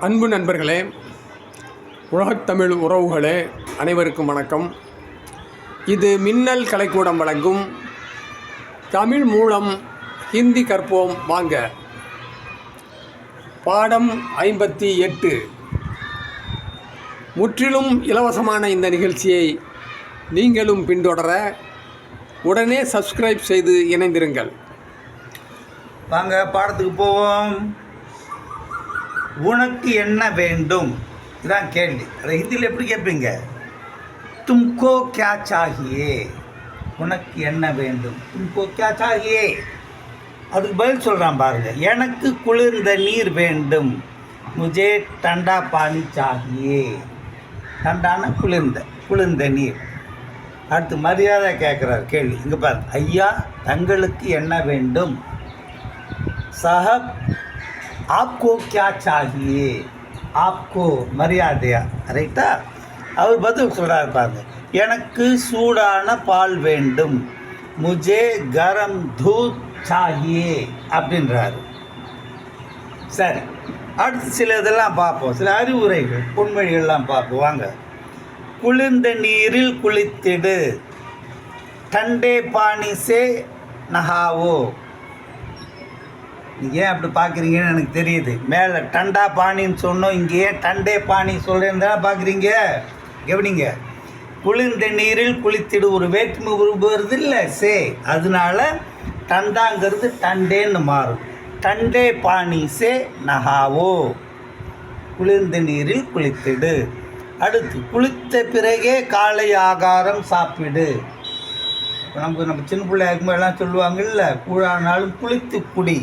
அன்பு நண்பர்களே, உலகத்தமிழ் உறவுகளே, அனைவருக்கும் வணக்கம். இது மின்னல் கலைக்கூடம் வழங்கும் தமிழ் மூலம் ஹிந்தி கற்போம் வாங்க. பாடம் 58. முற்றிலும் இலவசமான இந்த நிகழ்ச்சியை நீங்களும் பின்தொடர உடனே சப்ஸ்கிரைப் செய்து இணைந்திருங்கள். வாங்க பாடத்துக்கு போவோம். உனக்கு என்ன வேண்டும் இதான் கேள்வி. அதை ஹிந்தியில் எப்படி கேட்பீங்க? தும்கோ கியா சாஹியே, உனக்கு என்ன வேண்டும், தும்கோ கியா சாஹியே. அதுக்கு பதில் சொல்கிறான் பாருங்க. எனக்கு குளிர்ந்த நீர் வேண்டும், முஜே டண்டா பானி சாஹியே. டண்டான குளிர்ந்த நீர். அடுத்து மரியாதை கேட்குறார் கேள்வி. இங்கே பாருங்க. ஐயா, தங்களுக்கு என்ன வேண்டும்? சாஹப், ஆப்கோ கியா சாஹியே. ஆப்கோ மரியாதையா, ரைட்டா? அவர் பதில் சொல்கிறார் பாருங்க. எனக்கு சூடான பால் வேண்டும், முஜே கரம் தூத் சாஹியே அப்படின்றாரு. சரி, அடுத்து சில இதெல்லாம் பார்ப்போம். சில அறிவுரைகள், பொன்மொழிகள்லாம் பார்ப்போம் வாங்க. குளிர்ந்த நீரில் குளித்திடு, டண்டே பானி சே நஹாவோ. நீங்கள் ஏன் அப்படி பார்க்குறீங்கன்னு எனக்கு தெரியுது. மேலே டண்டா பானின்னு சொன்னோம், இங்கேயே டண்டே பானி சொல்கிறேன்னு தானே பார்க்குறீங்க. கவனிங்க. குளிர்ந்த நீரில் குளித்திடு, ஒரு வேற்றுமை உருவு வருது இல்லை, சே, அதனால டண்டாங்கிறது டண்டேன்னு மாறும். டண்டே பானி சே நஹாவோ, குளிர்ந்த நீரில் குளித்திடு. அடுத்து, குளித்த பிறகே காலை ஆகாரம் சாப்பிடு. நம்ம சின்ன பிள்ளை இருக்கும்போது எல்லாம் சொல்லுவாங்கல்ல, கூழானாலும் குளித்து குடி.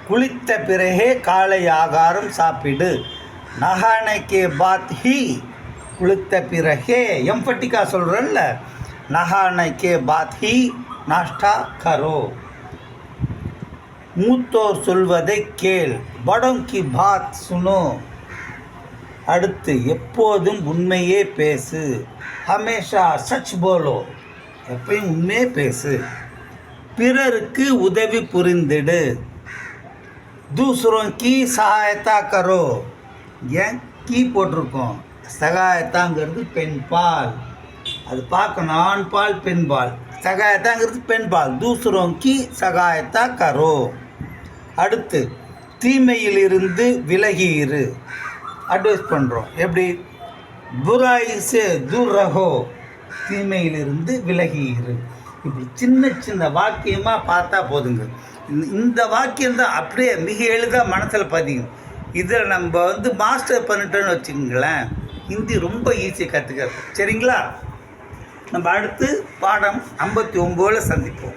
குளித்த பிறகே காலை ஆகாரம் சாப்பிடு. நஹானே பாத் ஹி, குளித்த பிறகே, எம்பட்டிக்கா சொல்கிறல்ல, நஹானே பாத் ஹி நாஷ்டா கரோ. மூத்தோர் சொல்வதை கேள், படம் கி பாத் சுனோ. அடுத்து, எப்போதும் உண்மையே பேசு, ஹமேஷா சச் போலோ, எப்பயும் உண்மையே பேசு. பிறருக்கு உதவி புரிந்திடு, दूसरों की सहायता करो. ஏன் கீ போட்டிருக்கோம்? சகாயத்தாங்கிறது பெண் பால், அது பார்க்கணும். ஆண் பால் பெண் பால். சகாயத்தாங்கிறது பெண் பால். दूसरों की सहायता करो. அடுத்து, தீமையில் இருந்து விலகி இரு. அட்வைஸ் பண்ணுறோம். எப்படி? புராய் சே தூர் ரஹோ, தீமையிலிருந்து விலகி இரு. இப்படி சின்ன சின்ன வாக்கியமாக பார்த்தா போதுங்க. இந்த வாக்கியம் தான் அப்படியே மிக எளிதாக மனசில் பதியும். இதில் நம்ம மாஸ்டர் பண்ணிட்டோன்னு வச்சுக்கோங்களேன், ஹிந்தி ரொம்ப ஈஸியாக கற்றுக்கிறது. சரிங்களா? நம்ம அடுத்து பாடம் 59 சந்திப்போம்.